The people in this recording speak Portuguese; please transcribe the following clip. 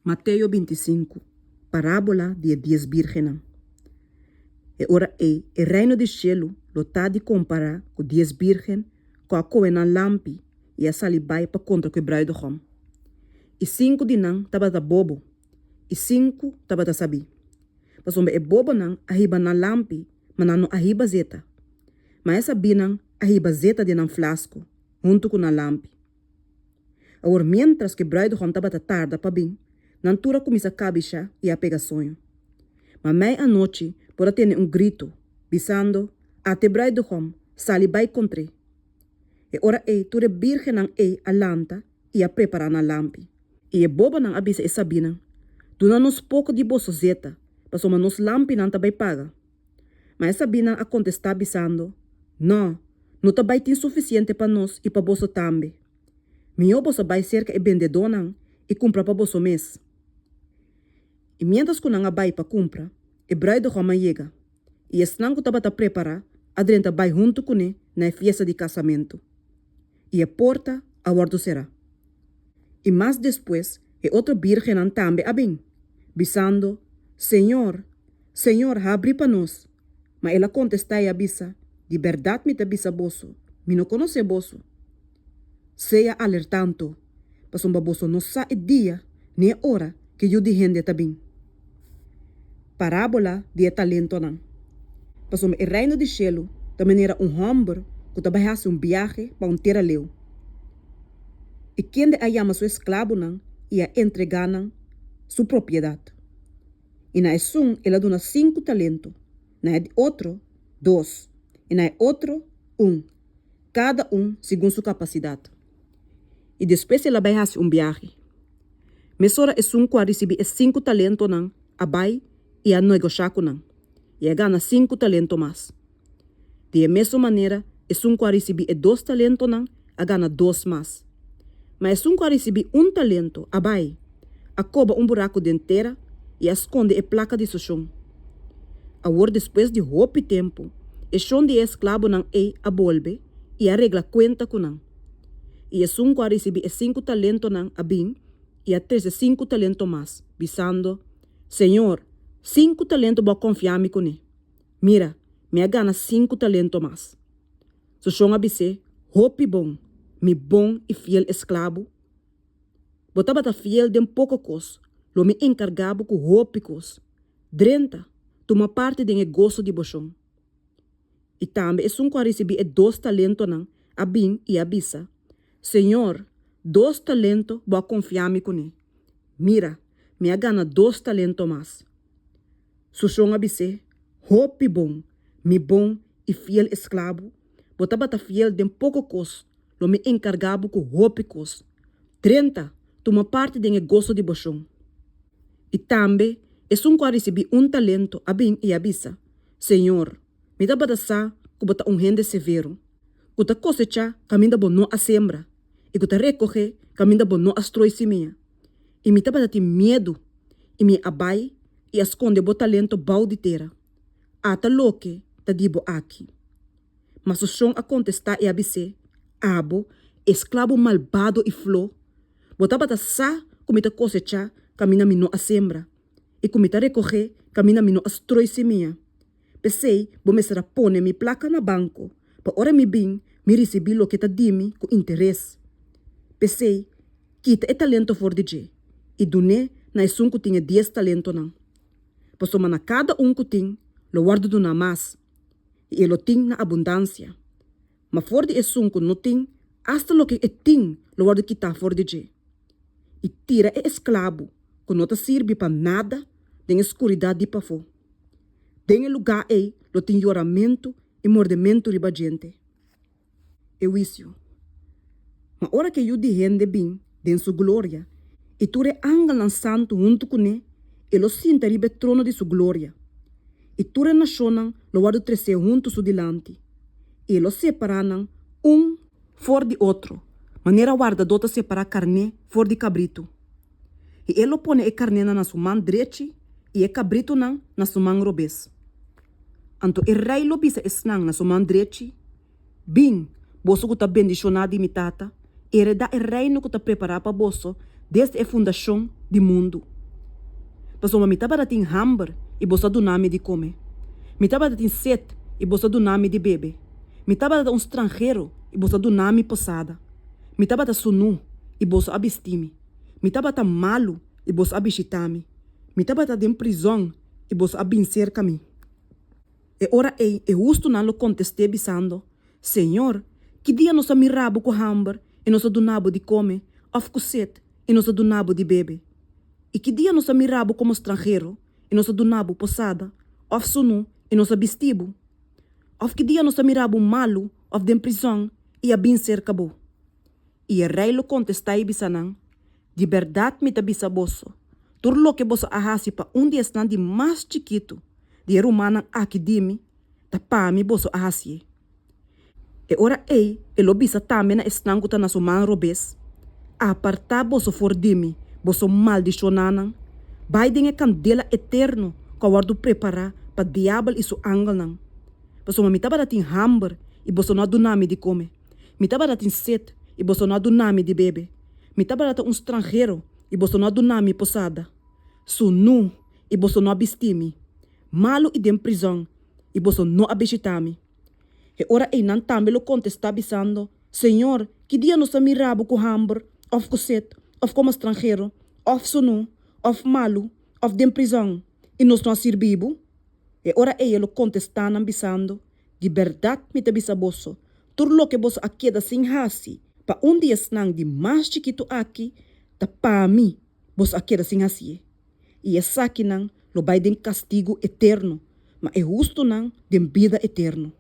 Mateo 25, parábola de 10 vírgenes. E ora o reino de cielo lo tá de comparar com 10 vírgenes com a coe na lampi e a salibai para contra o bruidegom. E 5 de nan taba da bobo, e 5 taba da sabi. Mas e bobo nan ahiba na lampi, mas não ahiba zeta. Mas essa binan ahiba zeta de nan flasco, junto com na lampi. Agora, mientras que o bruidegom taba da tarda para bem, Nantura começa a cabichar e a pegar sonho. Mas meia-noite, por ter grito, bisando, até bruidegom, sali vai contra. E ora ture virgem nan a lanta e a preparar na lampi. E boba nan abisa e sabina, duna nos pouco de bolso zeta, passou nos lampi nan tabai paga. Mas sabina a contestar bisando, não tabai tem suficiente para nós e para bolso também. Minha bolso vai cerca e vendedor nan e compra para bolso mês. E mientras que não vai para compra, o bruidegom chega. E esse não estava a preparar, a drenta vai junto com ele na festa de casamento. E a porta a guardo será. E mais depois, o outro virgem também a bem, bisando, Senhor, abre para nós. Mas ela contesta e avisa, de verdade me te avisa bosso, me não conhece bosso. Seja alertando, para um baboso não sabe dia, nem a hora que eu de gente também. Parábola de talento não. Passou o reino de cielo, também era homem que trabalhava viagem para terra leu. E quem de ayama seu escravo não ia entregar não sua propriedade. E na ela dona 5 talentos, na outro 2, e na outro 1, cada segundo sua capacidade. E depois ela vai fazer viagem. Mesora que recebi 5 talentos não, abai e a negociar com não. E a gana 5 talentos mais. De mesma maneira, que recebi 2 talentos não, a gana 2 mais. Mas que recebi 1 talento, abai, a coba buraco de inteira e esconde a placa de sushon. Agora, depois de roupa tempo, chão de escravo não a bolbe e arregla conta com não. E que recebi 5 talentos não, a bem, e a 5 talentos mais, bisando, Senhor, 5 talentos vou confiar-me com ele. Mira, me gana 5 talentos mais. So chão abise, hopi bom, mi bom e fiel escravo. Botava fiel de pouco cos, lo me encargava com hopi cos. Drenta, toma parte de negócio de bochão. E também que recebi 2 talentos não, a bem e a bisa. Senhor, 2 talentos vou confiar-me com ele. Mira, me gana 2 talentos mais. Sushon abise, hopi bom, mi bom e fiel escravo, botava fiel de pouco cos, lo me encargava com hopi cos. 30, toma parte de negócio de bochão. E também, que recebi 1 talento, a bem e a bisa. Senhor, me dá badasa, que bota gente severo. Kuta cosecha, caminda bom não a sembra. E kuta recoge, caminda bom não a stroisimia. E me dá badati medo, e me abai, e esconde o talento balde terra. Ata loque, ta dibo aqui. Mas o chão a contestar e abise, abo, escravo malvado e flor, botava ta sa, comita cosecha, camina mino a sembra, e comita recoger, camina mino a stroi semia. Pensei, bo me será pone mi placa na banco, pa ora mi bing, mi recebi lo que ta dimi com interesse. Pensei, kita talento for DJ, e dune na que tinha 10 talento não. Passou na cada que tem, lo guardo do na mais, e ele tem na abundância. Mas for de que não tem, hasta lo que tem, lo guardo que tá for de. E tira escravo, que não te serve para nada, tem escuridade de pafo. Tem lugar lo tem lloramento e mordimento riba gente. Eu isso. Mas hora que eu de rende bem, den sua glória, e tu re angal santo junto com ele, lo sinta ribe trono de sua glória. E tu re nacionam lo guardo trece junto su dilante. E lo separanam for de outro. Maneira guarda dota separar carne for de cabrito. E ele pone a carne na sua mão direita e a cabrito na sua mão robês. Anto e rei lo bisa esnang na sua mão direita. Bem, boso que tá bendicionado imitata, e da e reino que tá preparado para boso desde a fundação do mundo. Pasoma mi taba dating hambre e bosa do nome de comer. Mi taba dating sete e bosa do nome de bebe. Mi taba da estrangeiro e bosa do nome posada. Mi taba da sunu e bosa abistimi. Mi taba da malo e bosa abishitami. Mi taba da prisão e bosa abincer kami. E ora ei, e justo não lo contestei bisando, Senhor, que dia nós mirabo com hambre e nós donabo de comer, of com sete e nós donabo de bebe. E que dia nós mirabo como estrangeiro e nós donabo posada, of sunu e nós vestibo. Of que dia nós mirabo malo, of den prisão e a bin ser cabo. E o rei lo contestai bisanang, de verdade me tabisa bosso, tur lo que bosso ahasi pa dia estão de mais chiquito, de rumana aqui dimi, ta pa mi bosso ahasi. E ora ei, lo bisa também na estanguta na suman robes, a apartar bosso for dimi, bosso maldicionanang, baiding e candela eterno, que wardo preparar pa diablo e su angel nang. Bosso mi taba dating hambre e bosso não do nome de comer. Mi taba dating sete e bosso não do nome de bebe. Mi taba dating estrangeiro e bosso não do nome posada. Su nu e bosso não abistimi. Malo e dem prisão e bosso não abishitami. E ora ei nan tambe lo contesta bisando, Senhor, que dia nos mirabo com hambre, of com sete, of como estrangeiro, of sunu, of malo, of dem prisão, e nos não sirbibo? E ora ei lo contesta nan bisando, de verdade me te bisa bosso, tur lo que bosso aqueda sin hasi, pa dia snang de mais chiquito aqui, ta pa mi, bosso aqueda sin hasi. E essa aqui não, lo vai den castigo eterno, mas é justo não, den vida eterno.